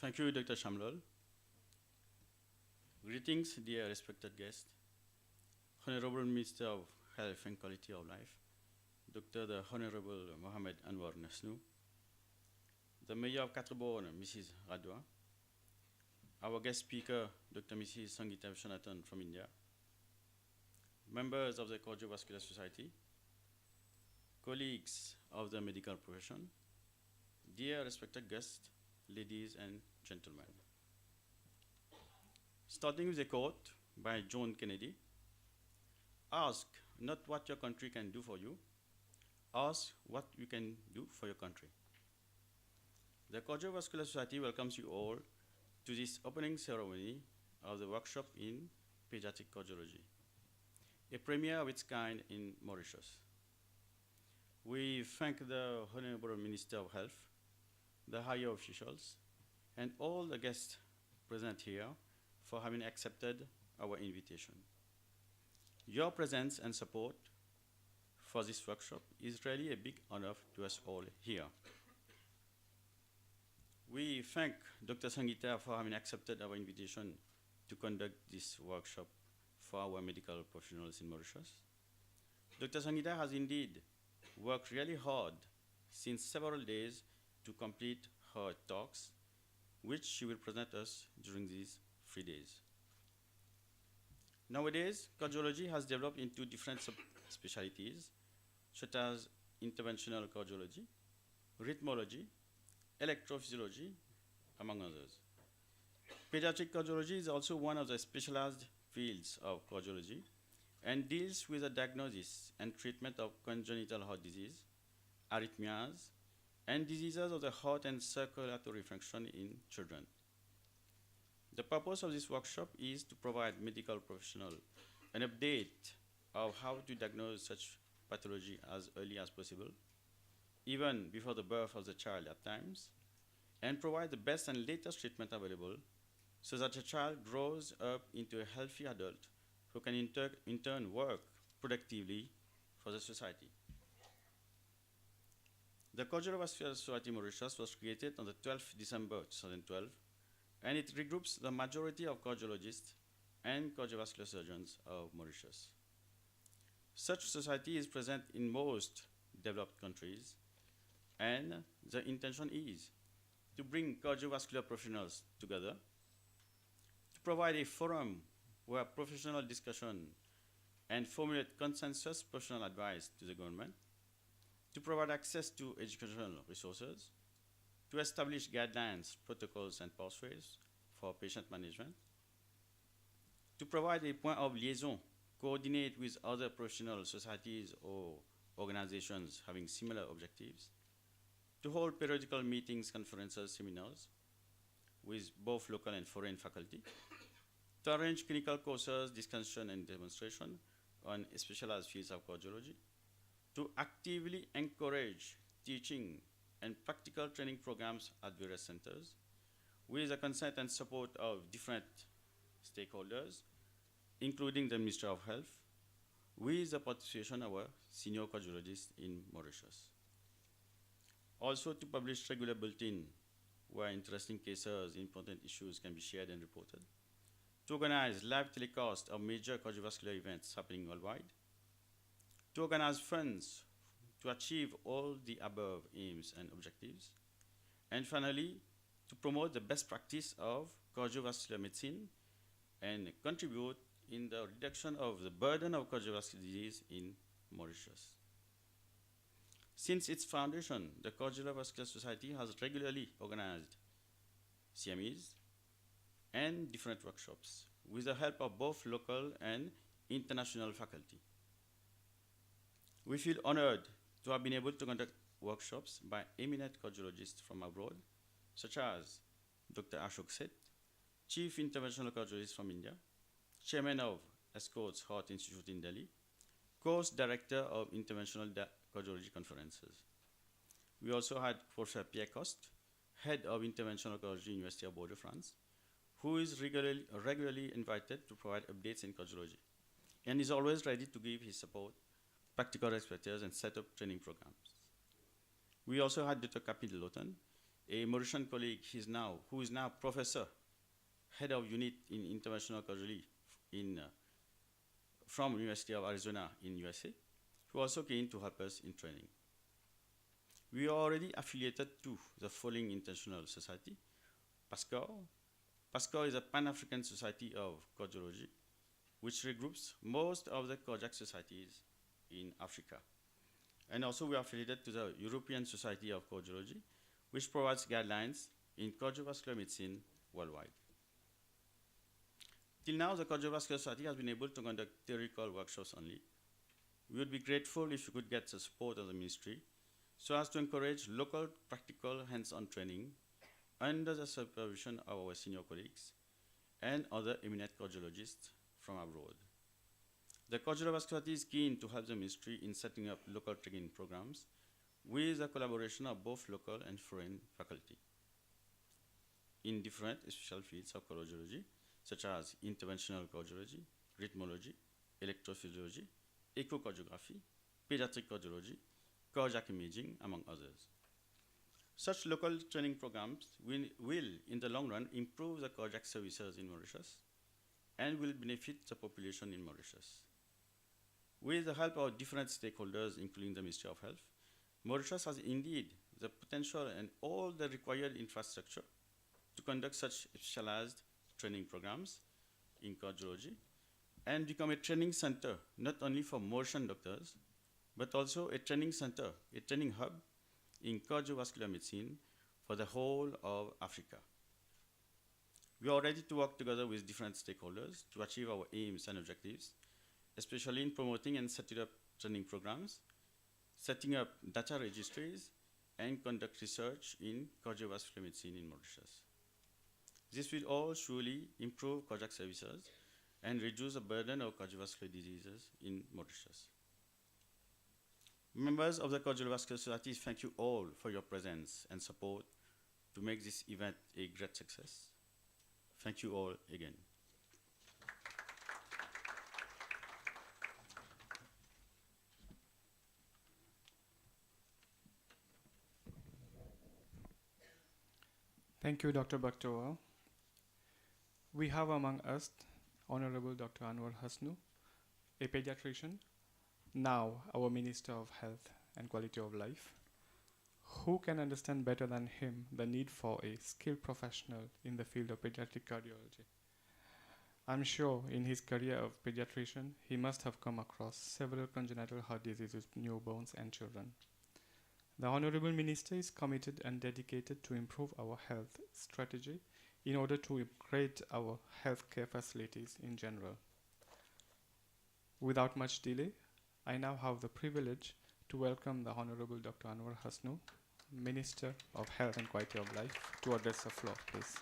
Thank you, Dr. Shamlal. Greetings, dear respected guests, Honorable Minister of Health and Quality of Life, Dr. the Honorable Mohamed Anwar Nasnu, the Mayor of Caterborn, Mrs. Radwa, our guest speaker, Dr. Mrs. Sangeeta Vishwanathan from India, members of the Cardiovascular Society, colleagues of the medical profession, dear respected guests, ladies and gentlemen. Starting with a quote by John Kennedy, ask not what your country can do for you, ask what you can do for your country. The Cardiovascular Society welcomes you all to this opening ceremony of the workshop in pediatric cardiology, a premiere of its kind in Mauritius. We thank the Honorable Minister of Health, the higher officials, and all the guests present here for having accepted our invitation. Your presence and support for this workshop is really a big honor to us all here. We thank Dr. Sangeeta for having accepted our invitation to conduct this workshop for our medical professionals in Mauritius. Dr. Sangeeta has indeed worked really hard since several days to complete her talks, which she will present us during these 3 days. Nowadays, cardiology has developed into different subspecialties, such as interventional cardiology, rhythmology, electrophysiology, among others. Pediatric cardiology is also one of the specialized fields of cardiology and deals with the diagnosis and treatment of congenital heart disease, arrhythmias, and diseases of the heart and circulatory function in children. The purpose of this workshop is to provide medical professionals an update of how to diagnose such pathology as early as possible, even before the birth of the child at times, and provide the best and latest treatment available so that the child grows up into a healthy adult who can in turn work productively for the society. The Cardiovascular Society Mauritius was created on the 12th December 2012, and it regroups the majority of cardiologists and cardiovascular surgeons of Mauritius. Such society is present in most developed countries, and the intention is to bring cardiovascular professionals together, to provide a forum where professional discussion and formulate consensus professional advice to the government, to provide access to educational resources, to establish guidelines, protocols, and pathways for patient management, to provide a point of liaison, coordinate with other professional societies or organizations having similar objectives, to hold periodical meetings, conferences, seminars with both local and foreign faculty, to arrange clinical courses, discussion, and demonstration on specialized fields of cardiology, to actively encourage teaching and practical training programs at various centers with the consent and support of different stakeholders, including the Ministry of Health, with the participation of our senior cardiologists in Mauritius. Also to publish regular bulletins where interesting cases, important issues can be shared and reported, to organize live telecast of major cardiovascular events happening worldwide, to organize funds to achieve all the above aims and objectives, and finally, to promote the best practice of cardiovascular medicine and contribute in the reduction of the burden of cardiovascular disease in Mauritius. Since its foundation, the Cardiovascular Society has regularly organized CMEs and different workshops with the help of both local and international faculty. We feel honored to have been able to conduct workshops by eminent cardiologists from abroad, such as Dr. Ashok Seth, Chief Interventional Cardiologist from India, Chairman of Escorts Heart Institute in Delhi, Course Director of Interventional Cardiology Conferences. We also had Professor Pierre Coste, Head of Interventional Cardiology, University of Bordeaux, France, who is regularly invited to provide updates in cardiology, and is always ready to give his support, practical expertise, and set up training programs. We also had Dr. Kapil Lotan, a Mauritian colleague who is now professor, head of unit in interventional cardiology from University of Arizona in USA, who also came to help us in training. We are already affiliated to the following international society: PASCOR. PASCOR is a Pan-African Society of Cardiology, which regroups most of the cardiac societies in Africa. And also we are affiliated to the European Society of Cardiology, which provides guidelines in cardiovascular medicine worldwide. Till now, the Cardiovascular Society has been able to conduct theoretical workshops only. We would be grateful if you could get the support of the ministry so as to encourage local, practical, hands-on training under the supervision of our senior colleagues and other eminent cardiologists from abroad. The Cardiovascular Society is keen to help the ministry in setting up local training programs with the collaboration of both local and foreign faculty in different special fields of cardiology, such as interventional cardiology, rhythmology, electrophysiology, echocardiography, pediatric cardiology, cardiac imaging, among others. Such local training programs will, in the long run, improve the cardiac services in Mauritius and will benefit the population in Mauritius. With the help of different stakeholders, including the Ministry of Health, Mauritius has indeed the potential and all the required infrastructure to conduct such specialized training programs in cardiology and become a training center, not only for Mauritian doctors, but also a training center, a training hub in cardiovascular medicine for the whole of Africa. We are ready to work together with different stakeholders to achieve our aims and objectives, especially in promoting and setting up training programs, setting up data registries, and conduct research in cardiovascular medicine in Mauritius. This will all surely improve cardiac services and reduce the burden of cardiovascular diseases in Mauritius. Members of the Cardiovascular Society, thank you all for your presence and support to make this event a great success. Thank you all again. Thank you, Dr. Bucktowar. We have among us Honorable Dr. Anwar Hasnu, a pediatrician, now our Minister of Health and Quality of Life. Who can understand better than him the need for a skilled professional in the field of pediatric cardiology? I'm sure in his career of pediatrician, he must have come across several congenital heart diseases with newborns and children. The Honorable Minister is committed and dedicated to improve our health strategy in order to upgrade our healthcare facilities in general. Without much delay, I now have the privilege to welcome the Honorable Dr. Anwar Hasnu, Minister of Health and Quality of Life, to address the floor, please.